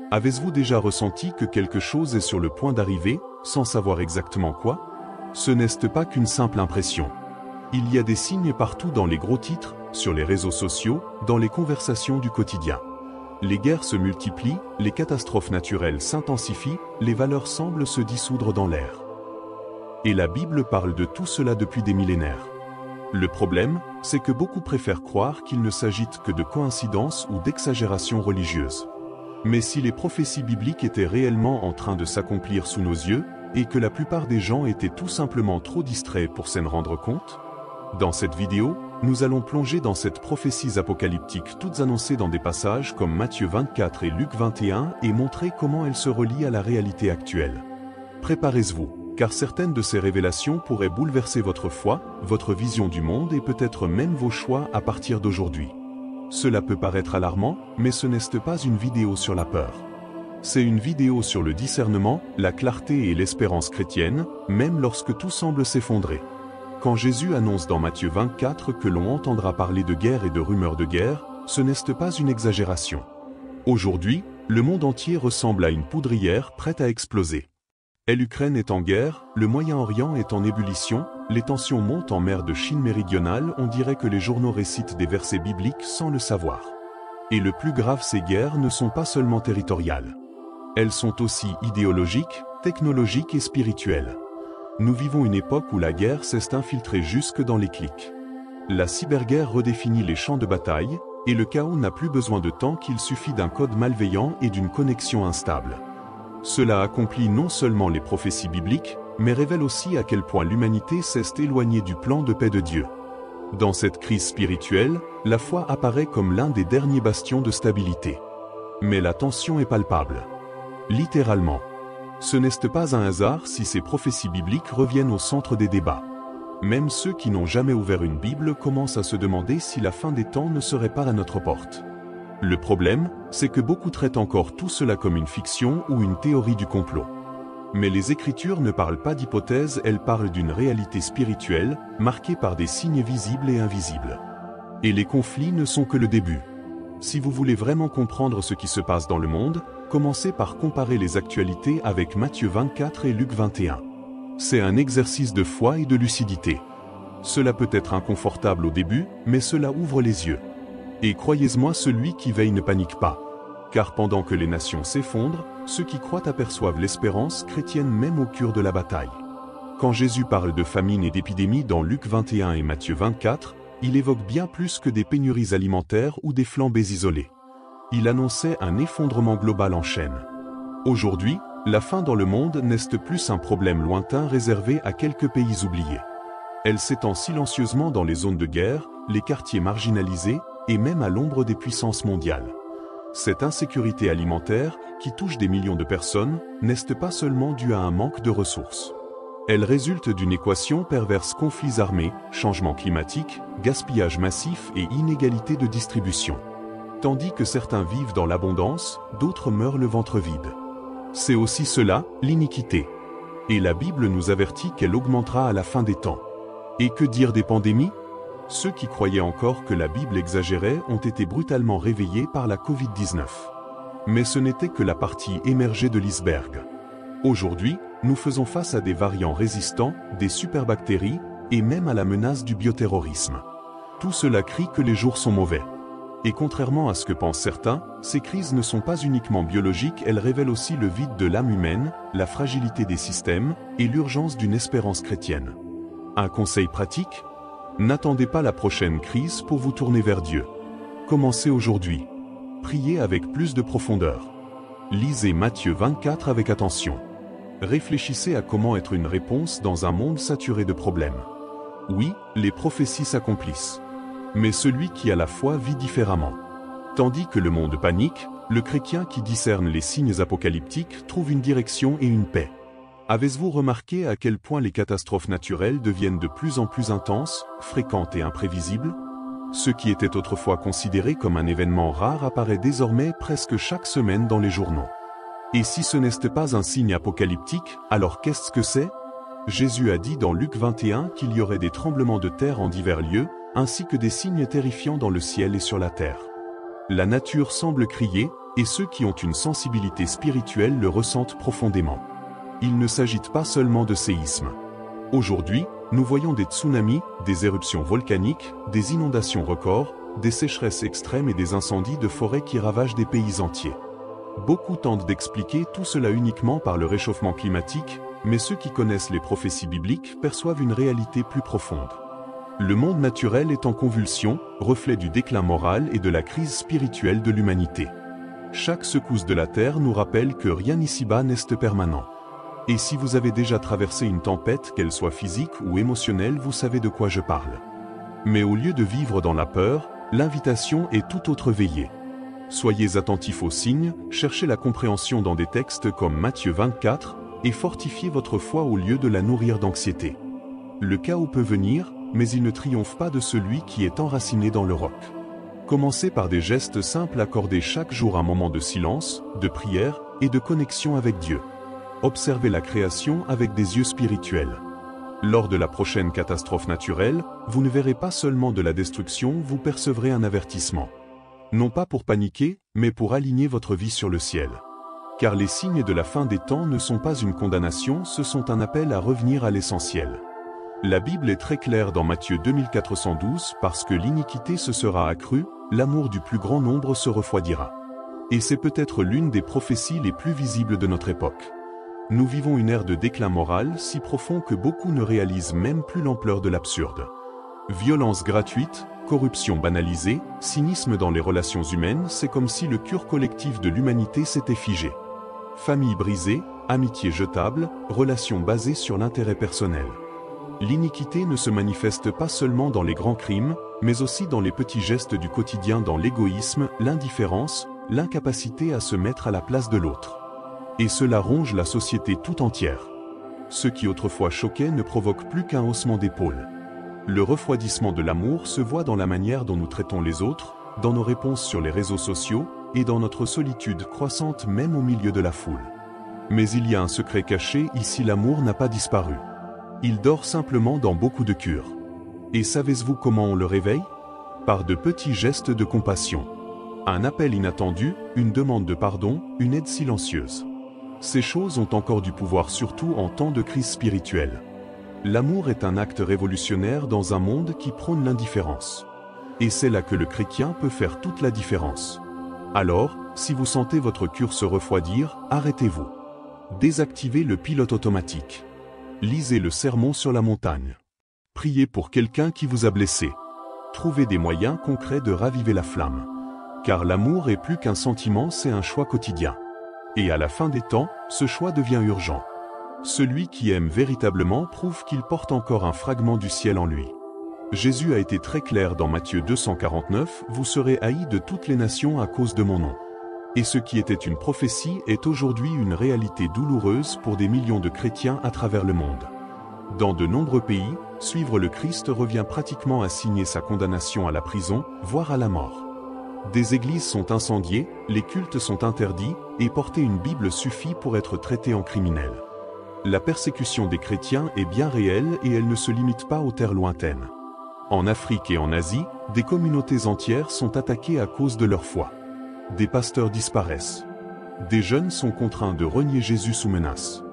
Avez-vous déjà ressenti que quelque chose est sur le point d'arriver, sans savoir exactement quoi? Ce n'est pas qu'une simple impression. Il y a des signes partout dans les gros titres, sur les réseaux sociaux, dans les conversations du quotidien. Les guerres se multiplient, les catastrophes naturelles s'intensifient, les valeurs semblent se dissoudre dans l'air. Et la Bible parle de tout cela depuis des millénaires. Le problème, c'est que beaucoup préfèrent croire qu'il ne s'agit que de coïncidences ou d'exagérations religieuses. Mais si les prophéties bibliques étaient réellement en train de s'accomplir sous nos yeux, et que la plupart des gens étaient tout simplement trop distraits pour s'en rendre compte? Dans cette vidéo, nous allons plonger dans cette prophéties apocalyptiques toutes annoncées dans des passages comme Matthieu 24 et Luc 21 et montrer comment elles se relient à la réalité actuelle. Préparez-vous, car certaines de ces révélations pourraient bouleverser votre foi, votre vision du monde et peut-être même vos choix à partir d'aujourd'hui. Cela peut paraître alarmant, mais ce n'est pas une vidéo sur la peur. C'est une vidéo sur le discernement, la clarté et l'espérance chrétienne, même lorsque tout semble s'effondrer. Quand Jésus annonce dans Matthieu 24 que l'on entendra parler de guerre et de rumeurs de guerre, ce n'est pas une exagération. Aujourd'hui, le monde entier ressemble à une poudrière prête à exploser. L'Ukraine est en guerre, le Moyen-Orient est en ébullition, les tensions montent en mer de Chine méridionale, on dirait que les journaux récitent des versets bibliques sans le savoir. Et le plus grave, ces guerres ne sont pas seulement territoriales. Elles sont aussi idéologiques, technologiques et spirituelles. Nous vivons une époque où la guerre s'est infiltrée jusque dans les clics. La cyberguerre redéfinit les champs de bataille, et le chaos n'a plus besoin de temps qu'il suffit d'un code malveillant et d'une connexion instable. Cela accomplit non seulement les prophéties bibliques, mais révèle aussi à quel point l'humanité s'est éloignée du plan de paix de Dieu. Dans cette crise spirituelle, la foi apparaît comme l'un des derniers bastions de stabilité. Mais la tension est palpable. Littéralement. Ce n'est pas un hasard si ces prophéties bibliques reviennent au centre des débats. Même ceux qui n'ont jamais ouvert une Bible commencent à se demander si la fin des temps ne serait pas à notre porte. Le problème, c'est que beaucoup traitent encore tout cela comme une fiction ou une théorie du complot. Mais les Écritures ne parlent pas d'hypothèses, elles parlent d'une réalité spirituelle, marquée par des signes visibles et invisibles. Et les conflits ne sont que le début. Si vous voulez vraiment comprendre ce qui se passe dans le monde, commencez par comparer les actualités avec Matthieu 24 et Luc 21. C'est un exercice de foi et de lucidité. Cela peut être inconfortable au début, mais cela ouvre les yeux. Et croyez-moi, celui qui veille ne panique pas. Car pendant que les nations s'effondrent, ceux qui croient aperçoivent l'espérance chrétienne même au cœur de la bataille. Quand Jésus parle de famine et d'épidémie dans Luc 21 et Matthieu 24, il évoque bien plus que des pénuries alimentaires ou des flambées isolées. Il annonçait un effondrement global en chaîne. Aujourd'hui, la faim dans le monde n'est plus un problème lointain réservé à quelques pays oubliés. Elle s'étend silencieusement dans les zones de guerre, les quartiers marginalisés, et même à l'ombre des puissances mondiales. Cette insécurité alimentaire, qui touche des millions de personnes, n'est pas seulement due à un manque de ressources. Elle résulte d'une équation perverse: conflits armés, changement climatique, gaspillage massif et inégalité de distribution. Tandis que certains vivent dans l'abondance, d'autres meurent le ventre vide. C'est aussi cela, l'iniquité. Et la Bible nous avertit qu'elle augmentera à la fin des temps. Et que dire des pandémies? Ceux qui croyaient encore que la Bible exagérait ont été brutalement réveillés par la Covid-19. Mais ce n'était que la partie émergée de l'iceberg. Aujourd'hui, nous faisons face à des variants résistants, des superbactéries, et même à la menace du bioterrorisme. Tout cela crie que les jours sont mauvais. Et contrairement à ce que pensent certains, ces crises ne sont pas uniquement biologiques, elles révèlent aussi le vide de l'âme humaine, la fragilité des systèmes, et l'urgence d'une espérance chrétienne. Un conseil pratique? N'attendez pas la prochaine crise pour vous tourner vers Dieu. Commencez aujourd'hui. Priez avec plus de profondeur. Lisez Matthieu 24 avec attention. Réfléchissez à comment être une réponse dans un monde saturé de problèmes. Oui, les prophéties s'accomplissent. Mais celui qui a la foi vit différemment. Tandis que le monde panique, le chrétien qui discerne les signes apocalyptiques trouve une direction et une paix. Avez-vous remarqué à quel point les catastrophes naturelles deviennent de plus en plus intenses, fréquentes et imprévisibles? Ce qui était autrefois considéré comme un événement rare apparaît désormais presque chaque semaine dans les journaux. Et si ce n'est pas un signe apocalyptique, alors qu'est-ce que c'est? Jésus a dit dans Luc 21 qu'il y aurait des tremblements de terre en divers lieux, ainsi que des signes terrifiants dans le ciel et sur la terre. La nature semble crier: Et ceux qui ont une sensibilité spirituelle le ressentent profondément. Il ne s'agit pas seulement de séismes. Aujourd'hui, nous voyons des tsunamis, des éruptions volcaniques, des inondations records, des sécheresses extrêmes et des incendies de forêt qui ravagent des pays entiers. Beaucoup tentent d'expliquer tout cela uniquement par le réchauffement climatique, mais ceux qui connaissent les prophéties bibliques perçoivent une réalité plus profonde. Le monde naturel est en convulsion, reflet du déclin moral et de la crise spirituelle de l'humanité. Chaque secousse de la terre nous rappelle que rien ici-bas n'est permanent. Et si vous avez déjà traversé une tempête, qu'elle soit physique ou émotionnelle, vous savez de quoi je parle. Mais au lieu de vivre dans la peur, l'invitation est tout autre veillée. Soyez attentifs aux signes, cherchez la compréhension dans des textes comme Matthieu 24, et fortifiez votre foi au lieu de la nourrir d'anxiété. Le chaos peut venir, mais il ne triomphe pas de celui qui est enraciné dans le roc. Commencez par des gestes simples, accordez chaque jour un moment de silence, de prière et de connexion avec Dieu. Observez la création avec des yeux spirituels. Lors de la prochaine catastrophe naturelle, vous ne verrez pas seulement de la destruction, vous percevrez un avertissement. Non pas pour paniquer, mais pour aligner votre vie sur le ciel. Car les signes de la fin des temps ne sont pas une condamnation, ce sont un appel à revenir à l'essentiel. La Bible est très claire dans Matthieu 2412, parce que l'iniquité se sera accrue, l'amour du plus grand nombre se refroidira. Et c'est peut-être l'une des prophéties les plus visibles de notre époque. Nous vivons une ère de déclin moral si profond que beaucoup ne réalisent même plus l'ampleur de l'absurde. Violence gratuite, corruption banalisée, cynisme dans les relations humaines, c'est comme si le cœur collectif de l'humanité s'était figé. Famille brisée, amitié jetable, relations basées sur l'intérêt personnel. L'iniquité ne se manifeste pas seulement dans les grands crimes, mais aussi dans les petits gestes du quotidien, dans l'égoïsme, l'indifférence, l'incapacité à se mettre à la place de l'autre. Et cela ronge la société tout entière. Ce qui autrefois choquait ne provoque plus qu'un haussement d'épaules. Le refroidissement de l'amour se voit dans la manière dont nous traitons les autres, dans nos réponses sur les réseaux sociaux, et dans notre solitude croissante même au milieu de la foule. Mais il y a un secret caché, ici l'amour n'a pas disparu. Il dort simplement dans beaucoup de cœurs. Et savez-vous comment on le réveille? Par de petits gestes de compassion. Un appel inattendu, une demande de pardon, une aide silencieuse. Ces choses ont encore du pouvoir, surtout en temps de crise spirituelle. L'amour est un acte révolutionnaire dans un monde qui prône l'indifférence. Et c'est là que le chrétien peut faire toute la différence. Alors, si vous sentez votre cœur se refroidir, arrêtez-vous. Désactivez le pilote automatique. Lisez le sermon sur la montagne. Priez pour quelqu'un qui vous a blessé. Trouvez des moyens concrets de raviver la flamme. Car l'amour est plus qu'un sentiment, c'est un choix quotidien. Et à la fin des temps, ce choix devient urgent. Celui qui aime véritablement prouve qu'il porte encore un fragment du ciel en lui. Jésus a été très clair dans Matthieu 249, « Vous serez haïs de toutes les nations à cause de mon nom ». Et ce qui était une prophétie est aujourd'hui une réalité douloureuse pour des millions de chrétiens à travers le monde. Dans de nombreux pays, suivre le Christ revient pratiquement à signer sa condamnation à la prison, voire à la mort. Des églises sont incendiées, les cultes sont interdits, et porter une Bible suffit pour être traité en criminel. La persécution des chrétiens est bien réelle et elle ne se limite pas aux terres lointaines. En Afrique et en Asie, des communautés entières sont attaquées à cause de leur foi. Des pasteurs disparaissent. Des jeunes sont contraints de renier Jésus sous menace.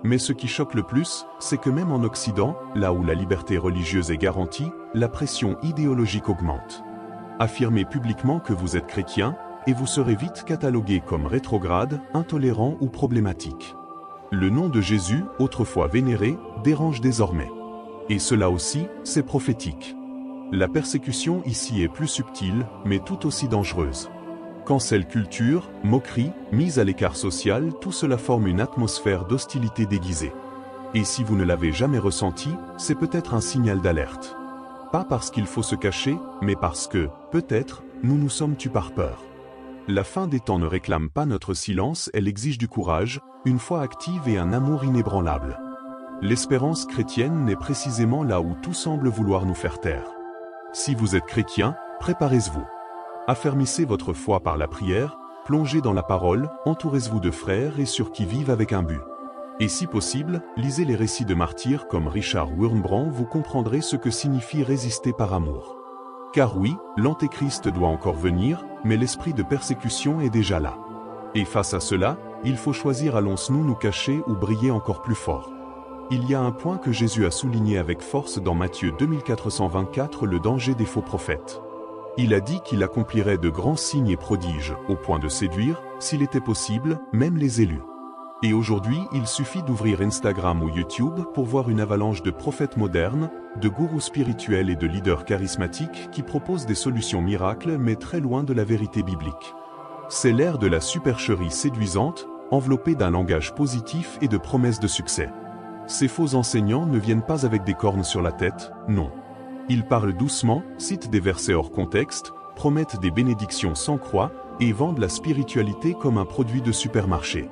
Mais ce qui choque le plus, c'est que même en Occident, là où la liberté religieuse est garantie, la pression idéologique augmente. Affirmez publiquement que vous êtes chrétien, et vous serez vite catalogué comme rétrograde, intolérant ou problématique. Le nom de Jésus, autrefois vénéré, dérange désormais. Et cela aussi, c'est prophétique. La persécution ici est plus subtile, mais tout aussi dangereuse. Cancel culture, moquerie, mise à l'écart social, tout cela forme une atmosphère d'hostilité déguisée. Et si vous ne l'avez jamais ressenti, c'est peut-être un signal d'alerte. Pas parce qu'il faut se cacher, mais parce que, peut-être, nous nous sommes tus par peur. La fin des temps ne réclame pas notre silence, elle exige du courage, une foi active et un amour inébranlable. L'espérance chrétienne n'est précisément là où tout semble vouloir nous faire taire. Si vous êtes chrétien, préparez-vous. Affermissez votre foi par la prière, plongez dans la parole, entourez-vous de frères et sur qui vivent avec un but. Et si possible, lisez les récits de martyrs comme Richard Wurmbrand, vous comprendrez ce que signifie résister par amour. Car oui, l'Antéchrist doit encore venir, mais l'esprit de persécution est déjà là. Et face à cela, il faut choisir allons-nous nous cacher ou briller encore plus fort. Il y a un point que Jésus a souligné avec force dans Matthieu 2424, le danger des faux prophètes. Il a dit qu'il accomplirait de grands signes et prodiges, au point de séduire, s'il était possible, même les élus. Et aujourd'hui, il suffit d'ouvrir Instagram ou YouTube pour voir une avalanche de prophètes modernes, de gourous spirituels et de leaders charismatiques qui proposent des solutions miracles mais très loin de la vérité biblique. C'est l'ère de la supercherie séduisante, enveloppée d'un langage positif et de promesses de succès. Ces faux enseignants ne viennent pas avec des cornes sur la tête, non. Ils parlent doucement, citent des versets hors contexte, promettent des bénédictions sans croix et vendent la spiritualité comme un produit de supermarché.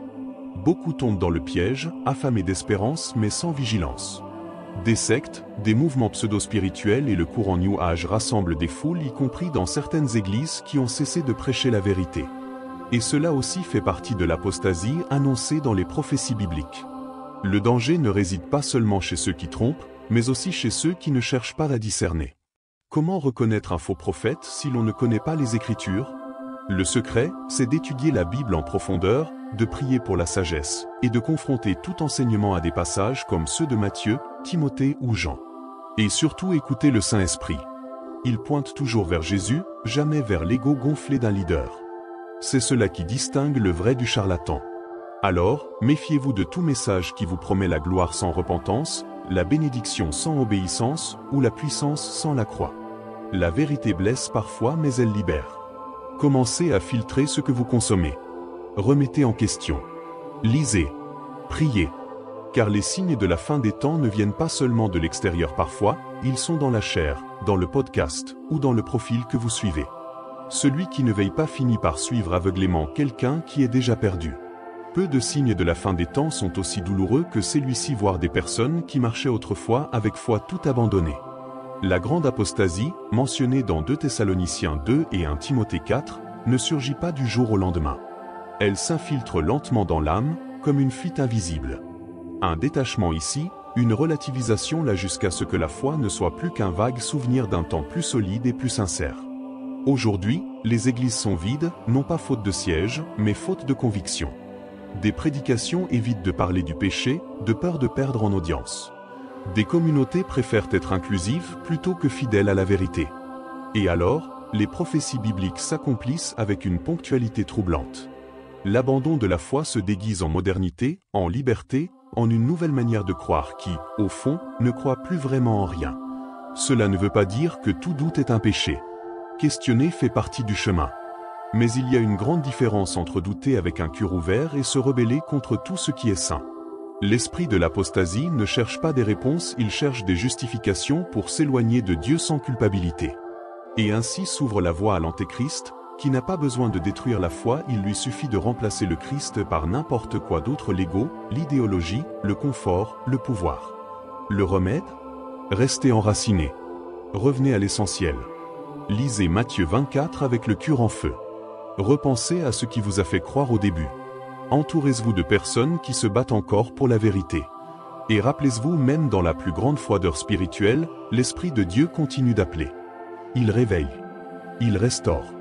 Beaucoup tombent dans le piège, affamés d'espérance mais sans vigilance. Des sectes, des mouvements pseudo-spirituels et le courant New Age rassemblent des foules, y compris dans certaines églises qui ont cessé de prêcher la vérité. Et cela aussi fait partie de l'apostasie annoncée dans les prophéties bibliques. Le danger ne réside pas seulement chez ceux qui trompent, mais aussi chez ceux qui ne cherchent pas à discerner. Comment reconnaître un faux prophète si l'on ne connaît pas les Écritures? Le secret, c'est d'étudier la Bible en profondeur, de prier pour la sagesse, et de confronter tout enseignement à des passages comme ceux de Matthieu, Timothée ou Jean. Et surtout écouter le Saint-Esprit. Il pointe toujours vers Jésus, jamais vers l'ego gonflé d'un leader. C'est cela qui distingue le vrai du charlatan. Alors, méfiez-vous de tout message qui vous promet la gloire sans repentance, la bénédiction sans obéissance ou la puissance sans la croix. La vérité blesse parfois mais elle libère. Commencez à filtrer ce que vous consommez. Remettez en question. Lisez. Priez. Car les signes de la fin des temps ne viennent pas seulement de l'extérieur parfois, ils sont dans la chair, dans le podcast ou dans le profil que vous suivez. Celui qui ne veille pas finit par suivre aveuglément quelqu'un qui est déjà perdu. Peu de signes de la fin des temps sont aussi douloureux que celui-ci, voir des personnes qui marchaient autrefois avec foi tout abandonné. La grande apostasie, mentionnée dans 2 Thessaloniciens 2 et 1 Timothée 4, ne surgit pas du jour au lendemain. Elle s'infiltre lentement dans l'âme, comme une fuite invisible. Un détachement ici, une relativisation là jusqu'à ce que la foi ne soit plus qu'un vague souvenir d'un temps plus solide et plus sincère. Aujourd'hui, les églises sont vides, non pas faute de sièges, mais faute de conviction. Des prédications évitent de parler du péché, de peur de perdre en audience. Des communautés préfèrent être inclusives plutôt que fidèles à la vérité. Et alors, les prophéties bibliques s'accomplissent avec une ponctualité troublante. L'abandon de la foi se déguise en modernité, en liberté, en une nouvelle manière de croire qui, au fond, ne croit plus vraiment en rien. Cela ne veut pas dire que tout doute est un péché. Questionner fait partie du chemin. Mais il y a une grande différence entre douter avec un cœur ouvert et se rebeller contre tout ce qui est saint. L'esprit de l'apostasie ne cherche pas des réponses, il cherche des justifications pour s'éloigner de Dieu sans culpabilité. Et ainsi s'ouvre la voie à l'antéchrist, qui n'a pas besoin de détruire la foi, il lui suffit de remplacer le Christ par n'importe quoi d'autre, l'ego, l'idéologie, le confort, le pouvoir. Le remède? Restez enracinés. Revenez à l'essentiel. Lisez Matthieu 24 avec le cœur en feu. Repensez à ce qui vous a fait croire au début. Entourez-vous de personnes qui se battent encore pour la vérité. Et rappelez-vous, même dans la plus grande froideur spirituelle, l'Esprit de Dieu continue d'appeler. Il réveille. Il restaure.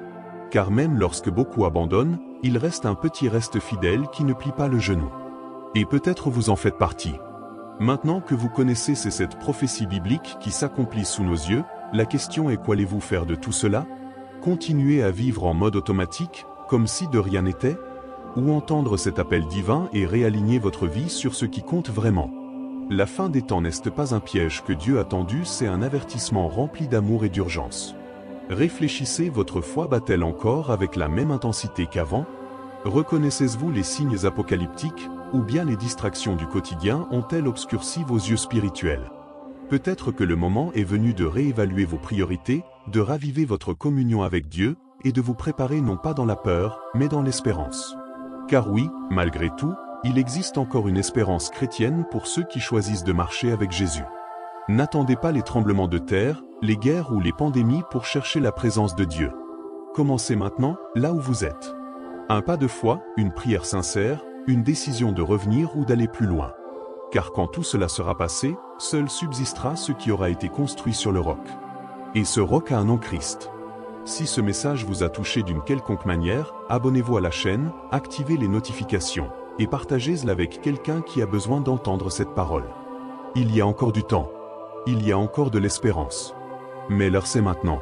Car même lorsque beaucoup abandonnent, il reste un petit reste fidèle qui ne plie pas le genou. Et peut-être vous en faites partie. Maintenant que vous connaissez ces 7 prophéties bibliques qui s'accomplissent sous nos yeux, la question est: qu'allez-vous faire de tout cela? Continuer à vivre en mode automatique, comme si de rien n'était? Ou entendre cet appel divin et réaligner votre vie sur ce qui compte vraiment? La fin des temps n'est pas un piège que Dieu a tendu, c'est un avertissement rempli d'amour et d'urgence. Réfléchissez, votre foi bat-elle encore avec la même intensité qu'avant? Reconnaissez-vous les signes apocalyptiques, ou bien les distractions du quotidien ont-elles obscurci vos yeux spirituels? Peut-être que le moment est venu de réévaluer vos priorités, de raviver votre communion avec Dieu, et de vous préparer non pas dans la peur, mais dans l'espérance. Car oui, malgré tout, il existe encore une espérance chrétienne pour ceux qui choisissent de marcher avec Jésus. N'attendez pas les tremblements de terre, les guerres ou les pandémies pour chercher la présence de Dieu. Commencez maintenant, là où vous êtes. Un pas de foi, une prière sincère, une décision de revenir ou d'aller plus loin. Car quand tout cela sera passé, seul subsistera ce qui aura été construit sur le roc. Et ce roc a un nom: Christ. Si ce message vous a touché d'une quelconque manière, abonnez-vous à la chaîne, activez les notifications et partagez-la avec quelqu'un qui a besoin d'entendre cette parole. Il y a encore du temps. Il y a encore de l'espérance. Mais l'heure c'est maintenant.